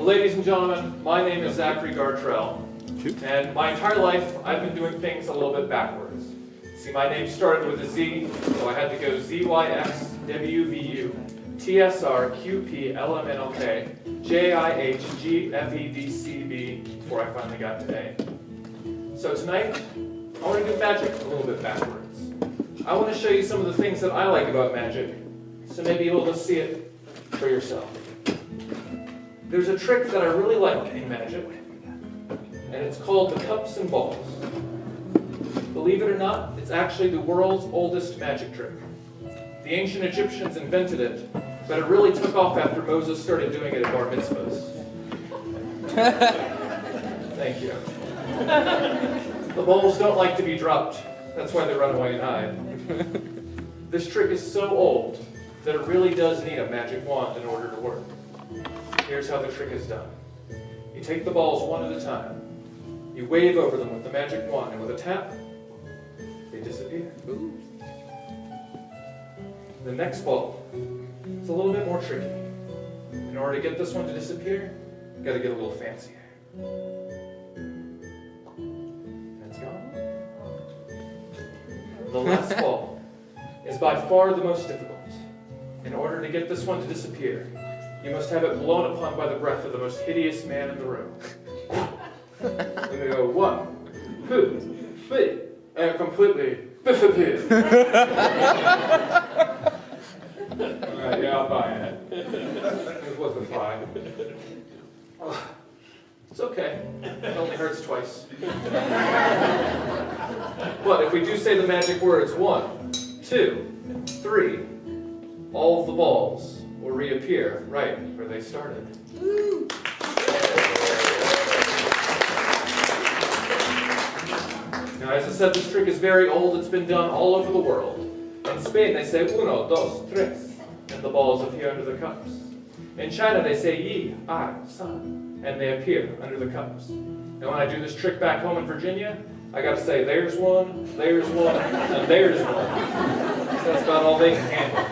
ladies and gentlemen, my name is Zachary Gartrell, and my entire life I've been doing things a little bit backwards. See, my name started with a Z, so I had to go ZYXWVU, TSRQPLMNOK, JIHGFEDCB before I finally got to A. So tonight, I want to do magic a little bit backwards. I want to show you some of the things that I like about magic, so maybe you'll just see it for yourself. There's a trick that I really like in magic, and it's called the cups and balls. Believe it or not, it's actually the world's oldest magic trick. The ancient Egyptians invented it, but it really took off after Moses started doing it at bar mitzvahs. Thank you. The balls don't like to be dropped. That's why they run away and hide. This trick is so old that it really does need a magic wand in order to work. Here's how the trick is done. You take the balls one at a time. You wave over them with the magic wand, and with a tap, they disappear. The next ball is a little bit more tricky. In order to get this one to disappear, you've got to get a little fancier. That's gone. The last ball is by far the most difficult. In order to get this one to disappear, you must have it blown upon by the breath of the most hideous man in the room. We're going to go 1, 2, 3, and completely disappear. Alright, yeah, I'll buy it. It wasn't fine. It's okay. It only hurts twice. But if we do say the magic words 1, 2, 3, all of the balls will reappear right where they started. Now, as I said, this trick is very old. It's been done all over the world. In Spain, they say 1, 2, 3, and the balls appear under the cups. In China, they say yi, ai, san, and they appear under the cups. And when I do this trick back home in Virginia, I got to say, there's one, and there's one. So that's about all they can handle.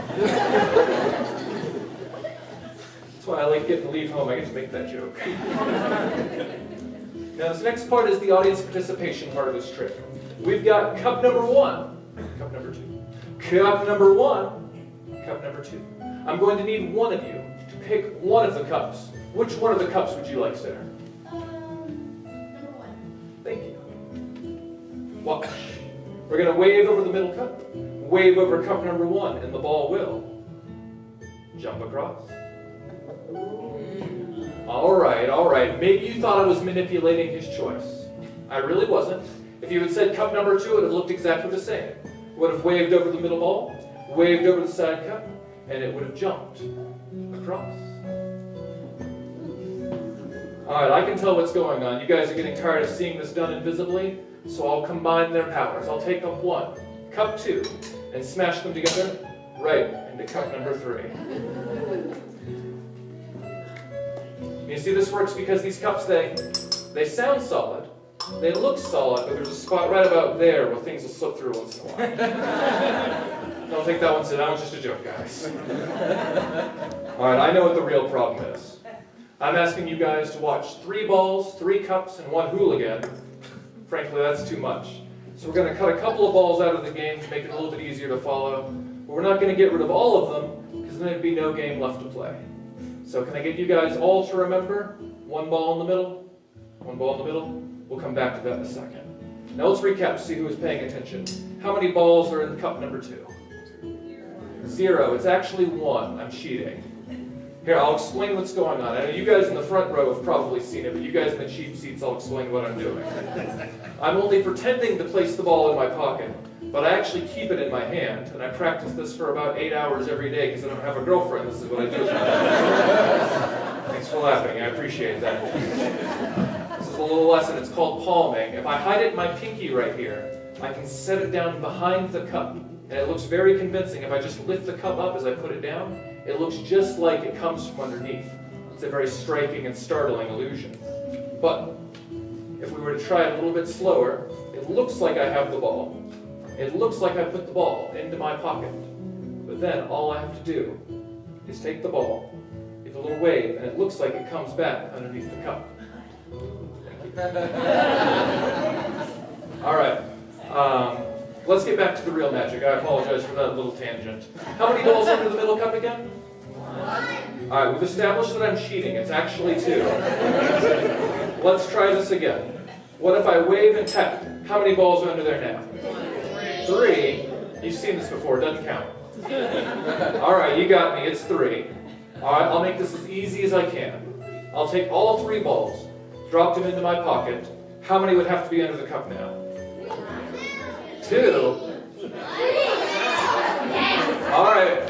That's why I like getting to leave home. I get to make that joke. Now, this next part is the audience participation part of this trick. We've got cup number 1, cup number 2, cup number 1, cup number 2. I'm going to need one of you to pick one of the cups. Which one of the cups would you like, Sarah? Number 1. Thank you. Watch. We're going to wave over the middle cup, wave over cup number 1, and the ball will jump across. All right. Maybe you thought I was manipulating his choice. I really wasn't. If you had said cup number 2, it would have looked exactly the same. Would have waved over the middle ball, waved over the side cup, and it would have jumped across. All right, I can tell what's going on. You guys are getting tired of seeing this done invisibly, so I'll combine their powers. I'll take up 1, cup 2, and smash them together right into cup number 3. You see, this works because these cups, they sound solid, they look solid, but there's a spot right about there where things will slip through once in a while. Don't take that one, that was just a joke, guys. All right, I know what the real problem is. I'm asking you guys to watch 3 balls, 3 cups, and 1 hooligan. Frankly, that's too much. So we're going to cut a couple of balls out of the game to make it a little bit easier to follow. But we're not going to get rid of all of them, because then there'd be no game left to play. So can I get you guys all to remember 1 ball in the middle, 1 ball in the middle? We'll come back to that in a second. Now let's recap to see who is paying attention. How many balls are in cup number 2? 0. It's actually 1. I'm cheating. Here, I'll explain what's going on. I know you guys in the front row have probably seen it, but you guys in the cheap seats, I'll explain what I'm doing. I'm only pretending to place the ball in my pocket, but I actually keep it in my hand, and I practice this for about 8 hours every day because I don't have a girlfriend. This is what I do. Thanks for laughing. I appreciate that. This is a little lesson. It's called palming. If I hide it in my pinky right here, I can set it down behind the cup, and it looks very convincing. If I just lift the cup up as I put it down, it looks just like it comes from underneath. It's a very striking and startling illusion. But if we were to try it a little bit slower, it looks like I have the ball. It looks like I put the ball into my pocket. But then all I have to do is take the ball. If a little wave, and it looks like it comes back underneath the cup. Thank you. All right. Let's get back to the real magic. I apologize for that little tangent. How many balls under the middle cup again? 1. All right, we've established that I'm cheating. It's actually 2. Let's try this again. What if I wave and tap? How many balls are under there now? 3. You've seen this before. It doesn't count. All right, you got me. It's 3. All right, I'll make this as easy as I can. I'll take all 3 balls, drop them into my pocket. How many would have to be under the cup now? 2. All right.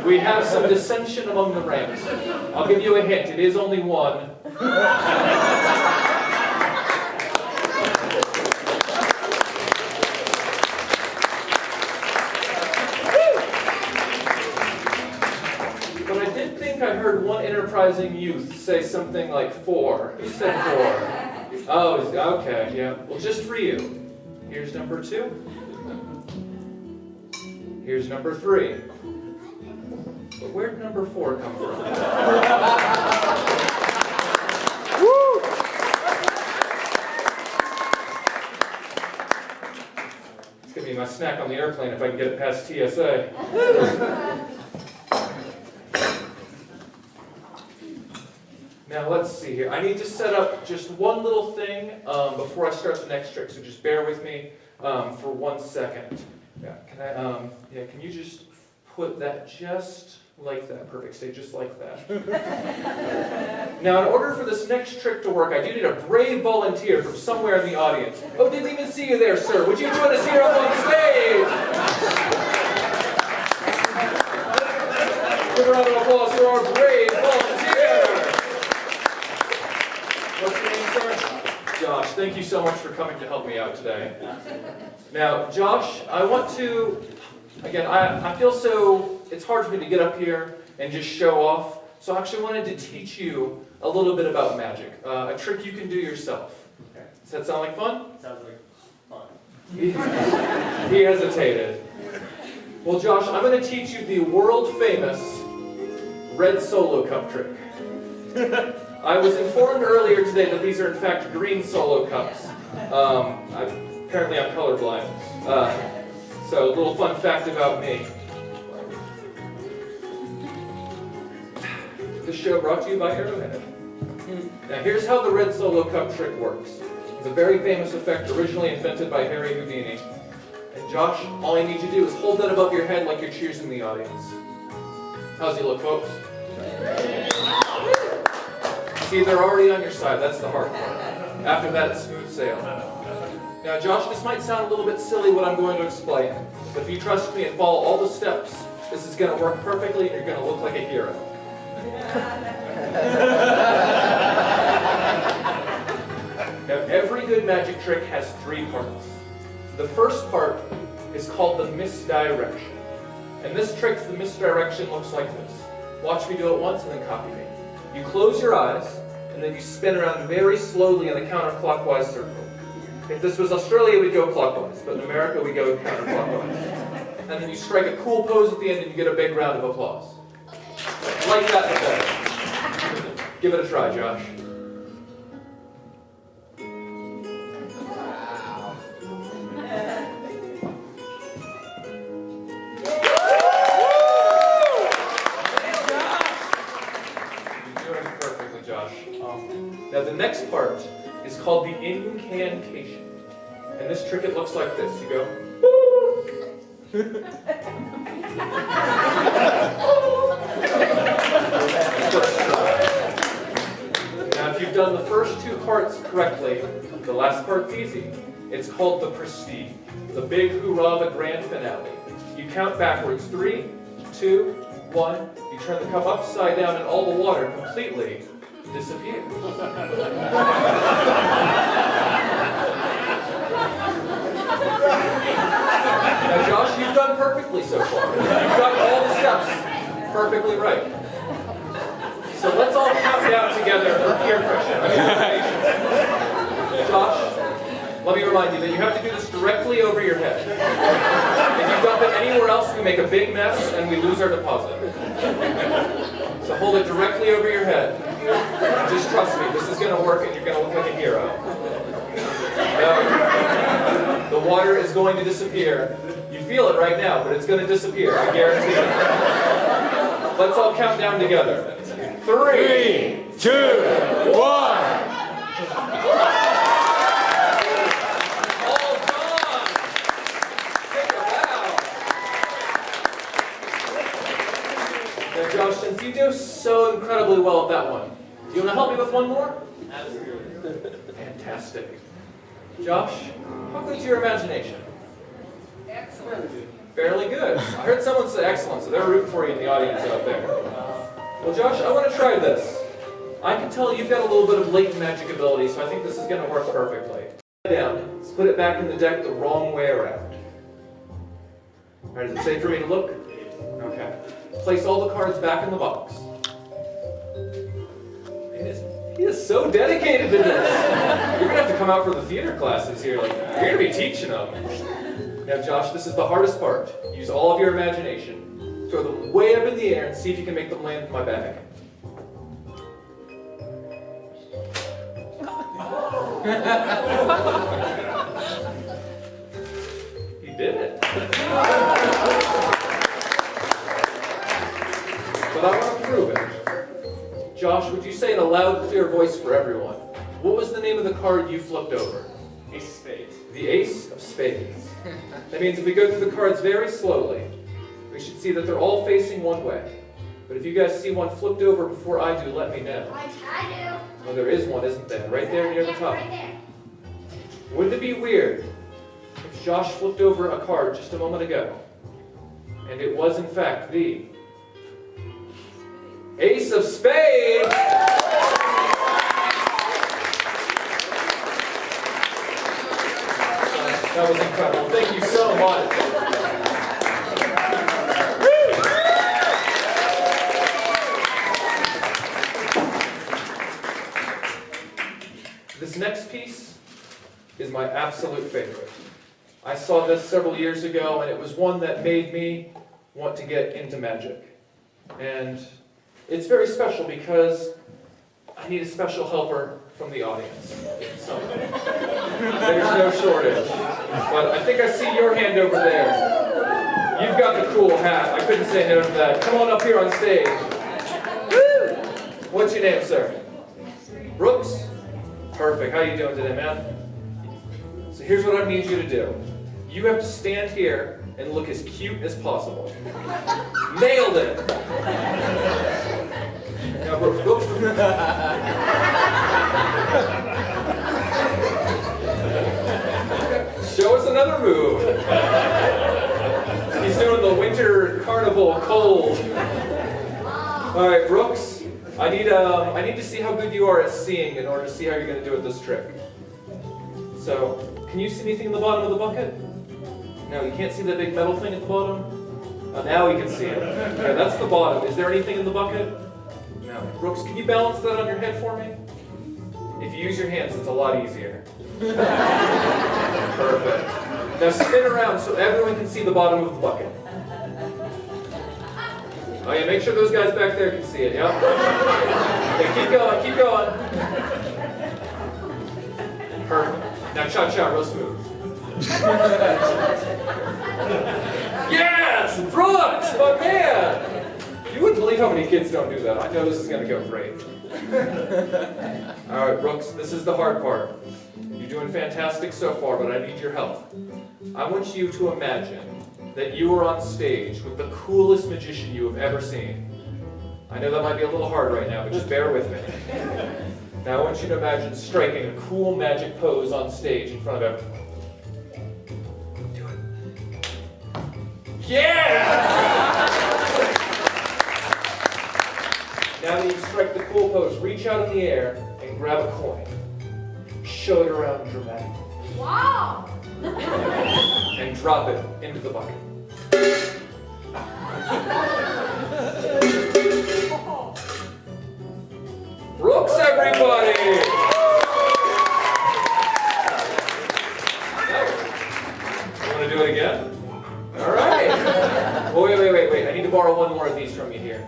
We have some dissension among the ranks. I'll give you a hint. It is only 1. I heard one enterprising youth say something like 4. Who said 4? Oh, okay, yeah. Well, just for you. Here's number 2. Here's number 3. But where'd number 4 come from? Woo! It's gonna be my snack on the airplane if I can get it past TSA. Now let's see here. I need to set up just one little thing before I start the next trick, so just bear with me for 1 second. Yeah, can you just put that just like that? Perfect, stay just like that. Now in order for this next trick to work, I do need a brave volunteer from somewhere in the audience. Oh, didn't even see you there, sir. Would you join us here up on stage? Give a round of applause for our brave volunteer. What's your name, sir? Josh, thank you so much for coming to help me out today. Now, Josh, I want to, again, I feel so, it's hard for me to get up here and just show off, so I actually wanted to teach you a little bit about magic, a trick you can do yourself. Does that sound like fun? Sounds like fun. He hesitated. Well, Josh, I'm going to teach you the world-famous red solo cup trick. I was informed earlier today that these are in fact green solo cups. Apparently I'm colorblind. So a little fun fact about me. This show brought to you by Arrowhead. Now here's how the red solo cup trick works. It's a very famous effect originally invented by Harry Houdini. And Josh, all I need you to do is hold that above your head like you're cheersing the audience. How's he look, folks? See, they're already on your side. That's the hard part. After that, it's smooth sail. Now, Josh, this might sound a little bit silly what I'm going to explain, but if you trust me and follow all the steps, this is going to work perfectly and you're going to look like a hero. Now, every good magic trick has 3 parts. The first part is called the misdirection. And this trick, the misdirection, looks like this. Watch me do it once and then copy me. You close your eyes, and then you spin around very slowly in a counterclockwise circle. If this was Australia, we'd go clockwise, but in America, we go counterclockwise. And then you strike a cool pose at the end, and you get a big round of applause. Like that, better. Give it a try, Josh. Now the next part is called the incantation. And this trick, it looks like this. You go, Now if you've done the first 2 parts correctly, the last part's easy. It's called the prestige. The big hoorah, the grand finale. You count backwards, 3, 2, 1. You turn the cup upside down and all the water completely disappears. Now, Josh, you've done perfectly so far. You've got all the steps perfectly right. So let's all count down together for peer pressure. Josh, let me remind you that you have to do this directly over your head. If you dump it anywhere else, we make a big mess and we lose our deposit. So hold it directly over your head. Just trust me, this is going to work and you're going to look like a hero. Now, the water is going to disappear. You feel it right now, but it's going to disappear, I guarantee it. Let's all count down together. 3, 2, 1. Josh, since you do so incredibly well at that one, do you want to help me with one more? Absolutely. Fantastic. Josh, how good's your imagination? Excellent. Fairly good. I heard someone say excellent, so they're rooting for you in the audience out there. Well, Josh, I want to try this. I can tell you've got a little bit of latent magic ability, so I think this is going to work perfectly. Down, split it back in the deck the wrong way around. All right, is it safe for me to look? Okay. Place all the cards back in the box. He is so dedicated to this. You're going to have to come out for the theater classes here. Like, you're going to be teaching them. Now, Josh, this is the hardest part. Use all of your imagination. Throw them way up in the air and see if you can make them land in my bag. He did it. But I want to prove it. Josh, would you say in a loud, clear voice for everyone, what was the name of the card you flipped over? Ace of spades. The Ace of Spades. That means if we go through the cards very slowly, we should see that they're all facing one way. But if you guys see one flipped over before I do, let me know. I do. Well, there is one, isn't there? Right there near the top. Right there. Wouldn't it be weird if Josh flipped over a card just a moment ago, and it was in fact the Ace of Spades? That was incredible. Thank you so much. This next piece is my absolute favorite. I saw this several years ago, and it was one that made me want to get into magic. And it's very special because I need a special helper from the audience. So, there's no shortage. But I think I see your hand over there. You've got the cool hat. I couldn't say no to that. Come on up here on stage. Woo! What's your name, sir? Brooks? Perfect. How you doing today, man? So here's what I need you to do. You have to stand here and look as cute as possible. Nailed it! Now, Brooks, show us another move. He's doing the winter carnival cold. All right, Brooks. I need to see how good you are at seeing in order to see how you're going to do it this trick. So, can you see anything in the bottom of the bucket? No, you can't see the big metal thing at the bottom? Oh, now you can see it. Okay, that's the bottom. Is there anything in the bucket? No. Brooks, can you balance that on your head for me? If you use your hands, it's a lot easier. Perfect. Now spin around so everyone can see the bottom of the bucket. Oh yeah, make sure those guys back there can see it, yeah? Okay, keep going, keep going. Perfect. Now cha-cha, real smooth. Yes! Brooks, my man! You wouldn't believe how many kids don't do that. I know this is going to go great. All right, Brooks, this is the hard part. You're doing fantastic so far, but I need your help. I want you to imagine that you are on stage with the coolest magician you have ever seen. I know that might be a little hard right now, but just bear with me. Now I want you to imagine striking a cool magic pose on stage in front of everyone. Do it. Yeah! Now that you strike the cool pose, reach out in the air and grab a coin. Show it around dramatically. Wow! And drop it into the bucket. Brooks, everybody! You want to do it again? All right. Oh, wait. I need to borrow one more of these from you here.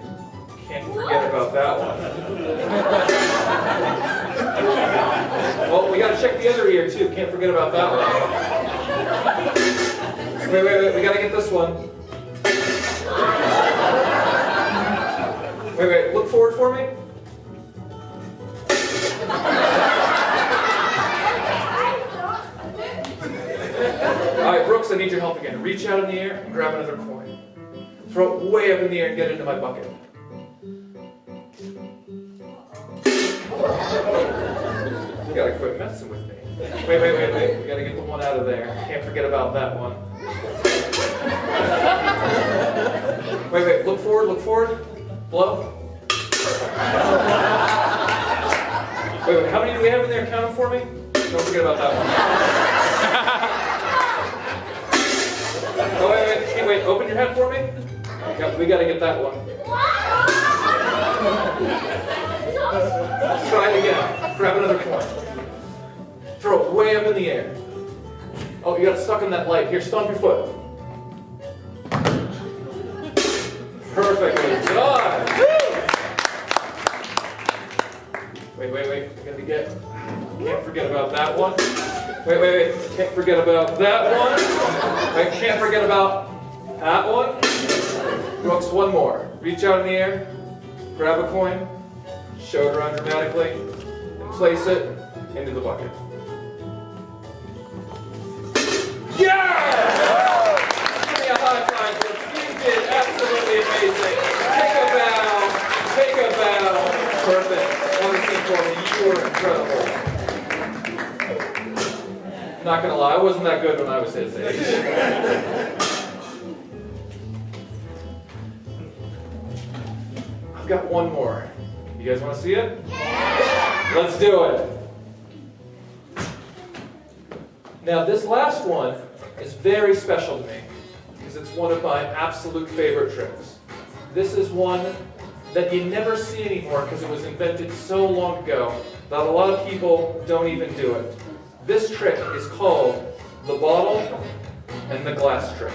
Can't forget about that one. Well, we gotta check the other ear too. Can't forget about that one. Wait. We gotta get this one. Wait. Look forward for me. All right, Brooks, I need your help again. Reach out in the air and grab another coin. Throw it way up in the air and get it into my bucket. You gotta quit messing with me. Wait. We gotta get the one out of there. Can't forget about that one. Wait. Look forward. Blow. Wait. How many do we have in there? Count them for me. Don't forget about that one. Oh, wait. Open your head for me. We gotta get that one. Try it again. Grab another coin. Throw it way up in the air. Oh, you got it stuck in that light. Here, stomp your foot. Perfectly done. Wait. We gotta get. Can't forget about that one. Wait. Can't forget about that one. Wait, can't forget about that one. Brooks, one more. Reach out in the air. Grab a coin. Show it around dramatically. And place it into the bucket. Yeah! Give me a high five, Brooks. You did absolutely amazing. Take a bow. Perfect. One thing for me. You were incredible. Not gonna lie, I wasn't that good when I was his age. I've got one more. You guys want to see it? Yeah! Let's do it. Now this last one is very special to me because it's one of my absolute favorite tricks. This is one that you never see anymore because it was invented so long ago that a lot of people don't even do it. This trick is called the bottle and the glass trick.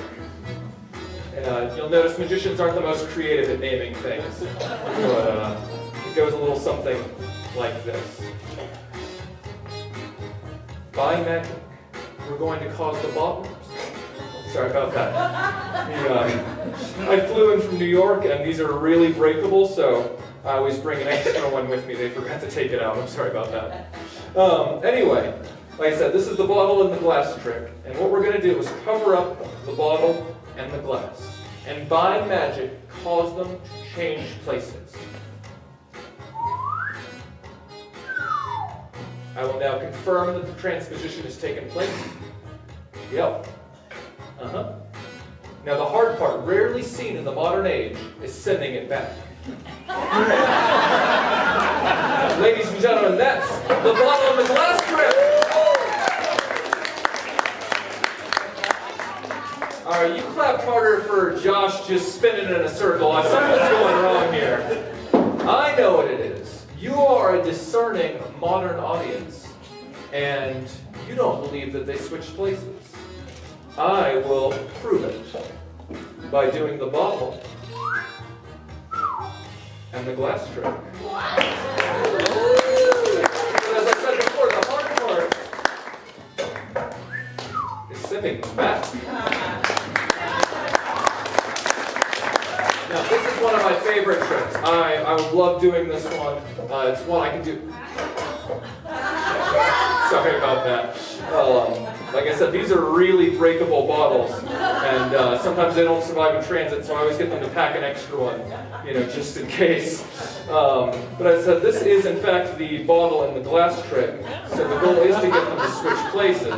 And you'll notice magicians aren't the most creative at naming things. But it goes a little something like this. By magic, we're going to cause the bottle. Sorry about that. I flew in from New York, and these are really breakable, so I always bring an extra one with me. They forgot to take it out. I'm sorry about that. Anyway, like I said, this is the bottle and the glass trick. And what we're going to do is cover up the bottle and the glass. And by magic, cause them to change places. I will now confirm that the transposition has taken place. Yep. Now the hard part, rarely seen in the modern age, is sending it back. Ladies and gentlemen, that's the bottle and the glass trick. All right, you clap harder for Josh just spinning in a circle. Something's going wrong here. I know what it is. You are a discerning modern audience, and you don't believe that they switched places. I will prove it by doing the bottle and the glass trick. As I said before, the hard part is sending them back. Now, this is one of my favorite tricks. I would love doing this one. It's one I can do. Sorry about that. Like I said, these are really breakable bottles, and sometimes they don't survive in transit, so I always get them to pack an extra one, just in case. But as I said, this is in fact the bottle and the glass trick, so the goal is to get them to switch places.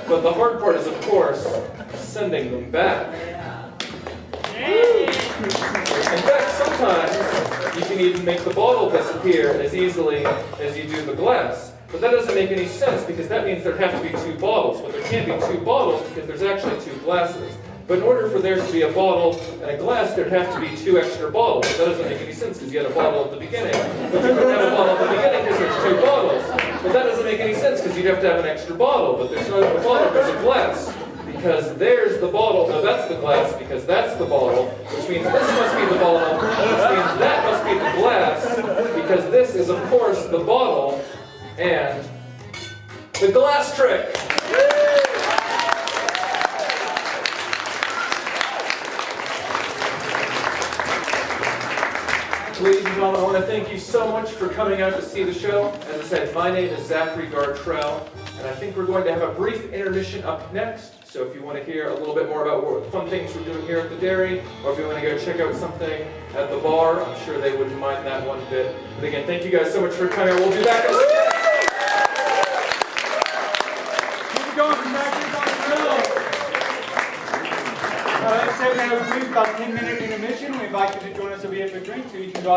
But the hard part is, of course, sending them back. In fact, sometimes you can even make the bottle disappear as easily as you do the glass. But that doesn't make any sense because that means there'd have to be two bottles. But there can't be two bottles because there's actually two glasses. But in order for there to be a bottle and a glass, there'd have to be two extra bottles. That doesn't make any sense because you had a bottle at the beginning. But you couldn't have a bottle at the beginning because there's two bottles. But that doesn't make any sense because you'd have to have an extra bottle. But there's no bottle, there's a glass. because there's the bottle. No, that's the glass because that's the bottle, which means this must be the bottle, which means that must be the glass, because this is, of course, the bottle and the glass trick. Ladies and gentlemen, I want to thank you so much for coming out to see the show. As I said, my name is Zachary Gartrell, and I think we're going to have a brief intermission up next. So if you want to hear a little bit more about what fun things we're doing here at the dairy, or if you want to go check out something at the bar, I'm sure they wouldn't mind that one bit. But again, thank you guys so much for coming out. We'll be back. Keep it going from Zachary Gartrell. Like I said, now we've got a 10-minute intermission. We invite you to join us over here for drinks, so you can go